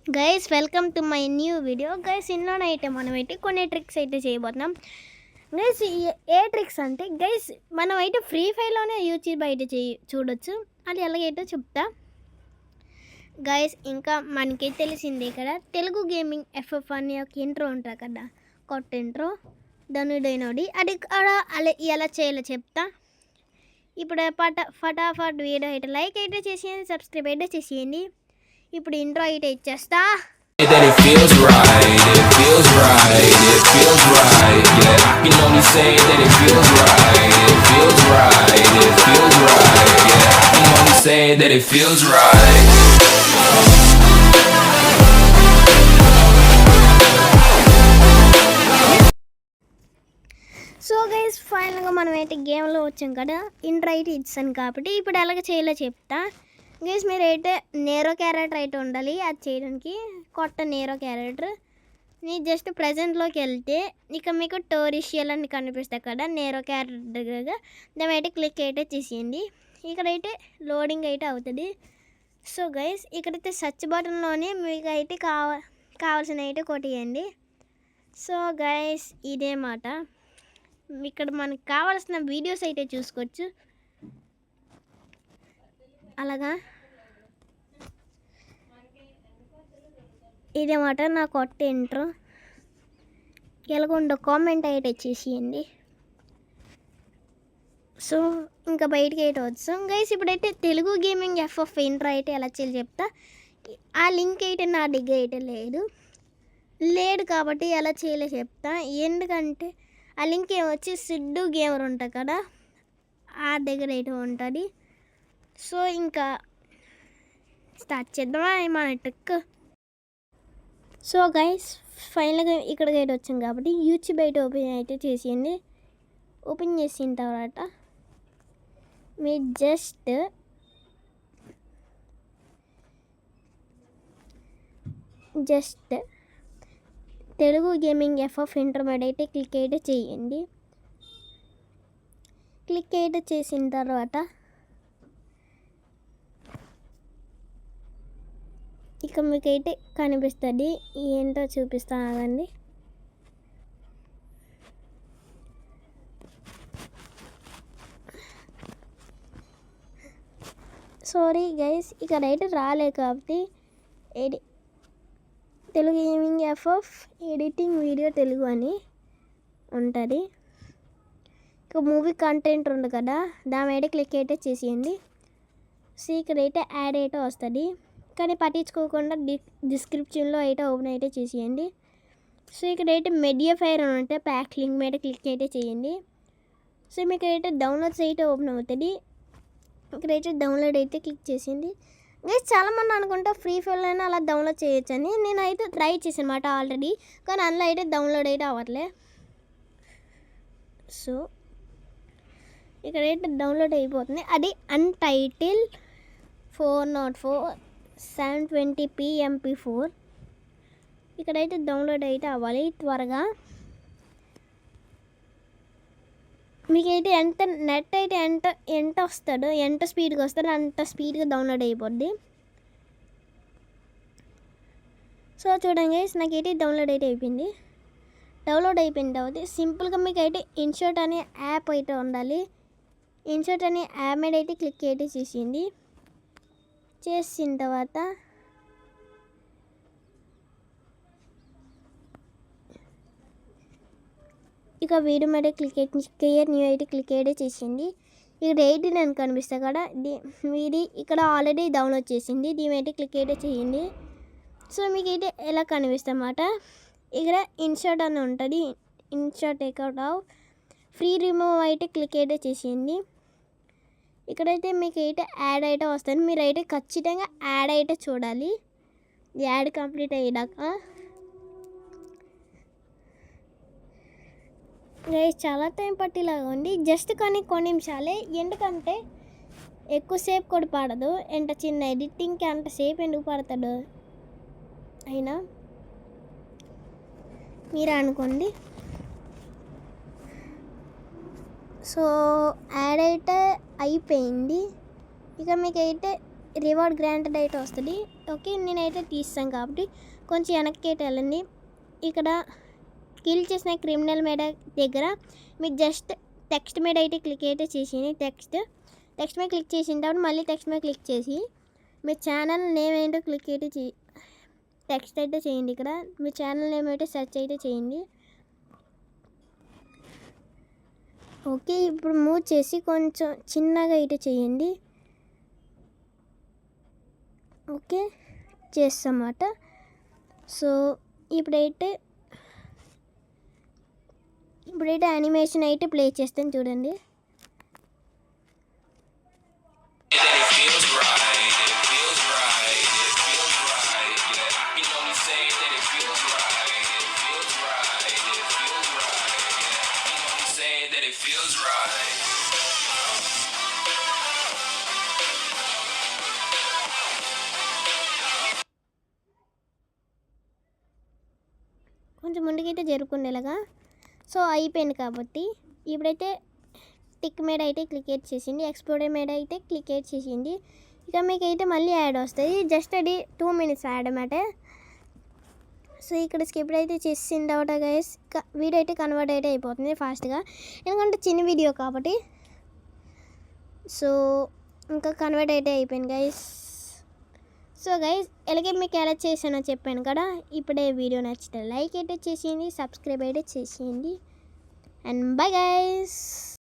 Guys welcome to my new video. Guys ఇందులోనైతే మనం అయితే కొన్ని ట్రిక్స్ అయితే చేయబోతున్నాం. గైస్ ఏ ట్రిక్స్ అంటే గైస్ మనం అయితే ఫ్రీ ఫైర్లోనే యూట్యూబ్ అయితే చూడొచ్చు. అది ఎలాగైతే చెప్తా గైస్. ఇంకా మనకి తెలిసింది ఇక్కడ తెలుగు గేమింగ్ ఎఫ్ఎఫ్ అనే ఒక ఇంట్రో ఉంటుంది కదా, కొత్త ఇంట్రో ధనుడైనోడి, అది అలా ఎలా చేయాలో చెప్తా. ఇప్పుడు ఫటాఫట్ వీడియో అయితే లైక్ అయితే చేసేయండి, సబ్స్క్రైబ్ అయితే చేసేయండి. ఇప్పుడు ఇంట్రో అయితే ఇచ్చేస్తా. That it feels right, it feels right, it feels right, yeah, I can only say that it feels right, it feels right, it feels right, yeah, I can only say that it feels right. So guys ఫైనల్గా మనం అయితే గేమ్లో వచ్చాం కదా, intro అయితే ఇచ్చాను కాబట్టి ఇప్పుడు ఎలాగ చేయాలో చెప్తా. గైస్ మీరు అయితే నేరో క్యారెక్టర్ అయితే ఉండాలి అది చేయడానికి. కొత్త నేరో క్యారెక్టర్ నీ జస్ట్ ప్రజెంట్లోకి వెళ్తే ఇక మీకు టోరిషియల్ అని కనిపిస్తాయి కదా, నేరో క్యారెక్టర్గా దాని అయితే క్లిక్ అయితే చేసేయండి. ఇక్కడైతే లోడింగ్ అయితే అవుతుంది. సో గైస్ ఇక్కడైతే సర్చ్ బటన్లోనే మీకు అయితే కావాల్సిన అయితే కొట్టేయండి. సో గైస్ ఇదే మాట, ఇక్కడ మనకు కావాల్సిన వీడియోస్ అయితే చూసుకోవచ్చు. అలాగా ఇదేమాట నా కొత్త ఇంట్రో. ఎలాగుండో కామెంట్ అయితే చేసేయండి. సో ఇంకా బయటికి అయితే వచ్చాం గైస్. ఇప్పుడైతే తెలుగు గేమింగ్ ఎఫ్ఎఫ్ ఇంట్రో అయితే ఎలా చేయాలి చెప్తా. ఆ లింక్ అయితే నా దగ్గర అయితే లేదు కాబట్టి ఎలా చేయాలో చెప్తా. ఎందుకంటే ఆ లింక్ ఏమొచ్చి సిడ్డు గేమర్ ఉంటుంది కదా, ఆ దగ్గర అయితే ఉంటుంది. సో ఇంకా స్టార్ట్ చేద్దామా మన ట్రిక్. సో గైస్ ఫైనల్గా ఇక్కడికి అయితే వచ్చాం కాబట్టి యూట్యూబ్ అయితే ఓపెన్ అయితే చేసేయండి. ఓపెన్ చేసిన తర్వాత మీరు just Telugu gaming FF intermediate అయితే క్లిక్ అయితే చేయండి. క్లిక్ అయితే చేసిన తర్వాత ఇక మీకైతే కనిపిస్తుంది, ఏంటో చూపిస్తాను ఆగండి. సారీ గైస్ ఇక్కడ అయితే రాలేదు కాబట్టి Telugu gaming FF editing video Telugu అని ఉంటుంది. ఇక మూవీ కంటెంట్ ఉంది కదా, దాని అయితే క్లిక్ అయితే చేసేయండి. సో ఇక్కడైతే యాడ్ అయితే వస్తుంది, కానీ పట్టించుకోకుండా డిస్క్రిప్షన్లో అయితే ఓపెన్ అయితే చేసేయండి. సో ఇక్కడైతే మీడియా ఫైర్ అని ఉంటే ప్యాక్ లింక్ మీద క్లిక్ అయితే చేయండి. సో మీకు అయితే డౌన్లోడ్స్ అయితే ఓపెన్ అవుతుంది. ఇక్కడైతే డౌన్లోడ్ అయితే క్లిక్ చేసింది. గైస్ చాలామంది అనుకుంటా ఫ్రీ ఫైర్ అయినా అలా డౌన్లోడ్ చేయొచ్చు అని. నేనైతే ట్రై చేశాను అనమాట ఆల్రెడీ, కానీ అందులో అయితే డౌన్లోడ్ అయితే అవ్వట్లే. సో ఇక్కడైతే డౌన్లోడ్ అయిపోతుంది. అది అన్టైటిల్ 404 720p MP4. ఇక్కడైతే డౌన్లోడ్ అయితే అవ్వాలి త్వరగా. మీకైతే నెట్ అయితే ఎంత వస్తాడో, ఎంత స్పీడ్గా వస్తాడో అంత స్పీడ్గా డౌన్లోడ్ అయిపోద్ది. సో చూడండి గైస్ నాకైతే డౌన్లోడ్ అయితే అయిపోయింది. డౌన్లోడ్ అయిపోయిన తర్వాత సింపుల్గా మీకు అయితే ఇన్షర్ట్ అనే యాప్ అయితే ఉండాలి. ఇన్షర్ట్ అనే యాప్ మీద అయితే క్లిక్ అయితే చేసింది. చేసిన తర్వాత ఇక వీడియో మీద క్లియర్ న్యూ అయితే క్లిక్ అయితే చేసింది. ఇక్కడ 18 అని కనిపిస్తుంది కదా, మీది ఇక్కడ ఆల్రెడీ డౌన్లోడ్ చేసింది. దీని అయితే క్లిక్ అయితే చేయండి. సో మీకు అయితే ఎలా కనిపిస్తుంది అన్నమాట. ఇక్కడ ఇన్షర్ట్ అని ఉంటుంది, insert take out of free remove అయితే క్లిక్ అయితే చేసేయండి. ఇక్కడైతే మీకు అయితే యాడ్ అయితే వస్తుంది. మీరు అయితే ఖచ్చితంగా యాడ్ అయితే చూడాలి, యాడ్ కంప్లీట్ అయ్యాక. గైస్ చాలా టైం పట్టేలాగా ఉంది, జస్ట్ కానీ కొన్ని నిమిషాలే. ఎందుకంటే ఎక్కువసేపు కూడా పడదు, ఎంత చిన్న ఎడిటింగ్కి అంతసేపు ఎందుకు పడతాడు అయినా మీరు అనుకోండి. సో యాడ్ అయితే అయిపోయింది. ఇక మీకైతే రివార్డ్ గ్రాంటెడ్ అయితే వస్తుంది. ఓకే, నేనైతే తీస్తాను కాబట్టి కొంచెం వెనక్కి అయితే వెళ్ళండి. ఇక్కడ కిల్ చేసిన క్రిమినల్ మీద దగ్గర మీరు జస్ట్ టెక్స్ట్ మీద అయితే క్లిక్ అయితే చేసేయండి. టెక్స్ట్ మీద క్లిక్ చేసిన తర్వాత మళ్ళీ టెక్స్ట్ మీద క్లిక్ చేసి మీ ఛానల్ నేమ్ ఏంటో క్లిక్ అయితే టెక్స్ట్ అయితే చేయండి. ఇక్కడ మీ ఛానల్ నేమ్ అయితే సెర్చ్ అయితే చేయండి. ఓకే, ఇప్పుడు మూవ్ చేసి కొంచెం చిన్నగా అయితే చేయండి. ఓకే, చేస్తామాట. సో ఇప్పుడైతే యానిమేషన్ అయితే ప్లే చేస్తాను చూడండి. That it feels right, it feels right, it feels right. Yeah, I can only say that it feels right, it feels right, it feels right. Yeah, I can only say that it feels right. కొంచెం ముందుకైతే జరుపుకుండేలాగా. So అయిపోయింది కాబట్టి ఇప్పుడైతే tick మీద అయితే click చేసింది, export మీద అయితే క్లిక్ చేసింది. ఇక మీకు అయితే మళ్ళీ యాడ్ వస్తుంది. జస్ట్ అది 2 minutes యాడ్ అన్నమాట. సో ఇక్కడ స్కిప్ అయితే చేసిన తర్వాత గైస్ వీడియో అయితే కన్వర్ట్ అయితే అయిపోతుంది ఫాస్ట్గా, ఎందుకంటే చిన్న వీడియో కాబట్టి. సో ఇంకా కన్వర్ట్ అయితే అయిపోయింది గైస్. సో గైస్ ఎలాగే మీకు ఎలా చేసానో చెప్పాను కదా. ఇప్పుడే వీడియో నచ్చితే లైక్ అయితే చేసేయండి, సబ్స్క్రైబ్ అయితే చేసేయండి. And bye guys.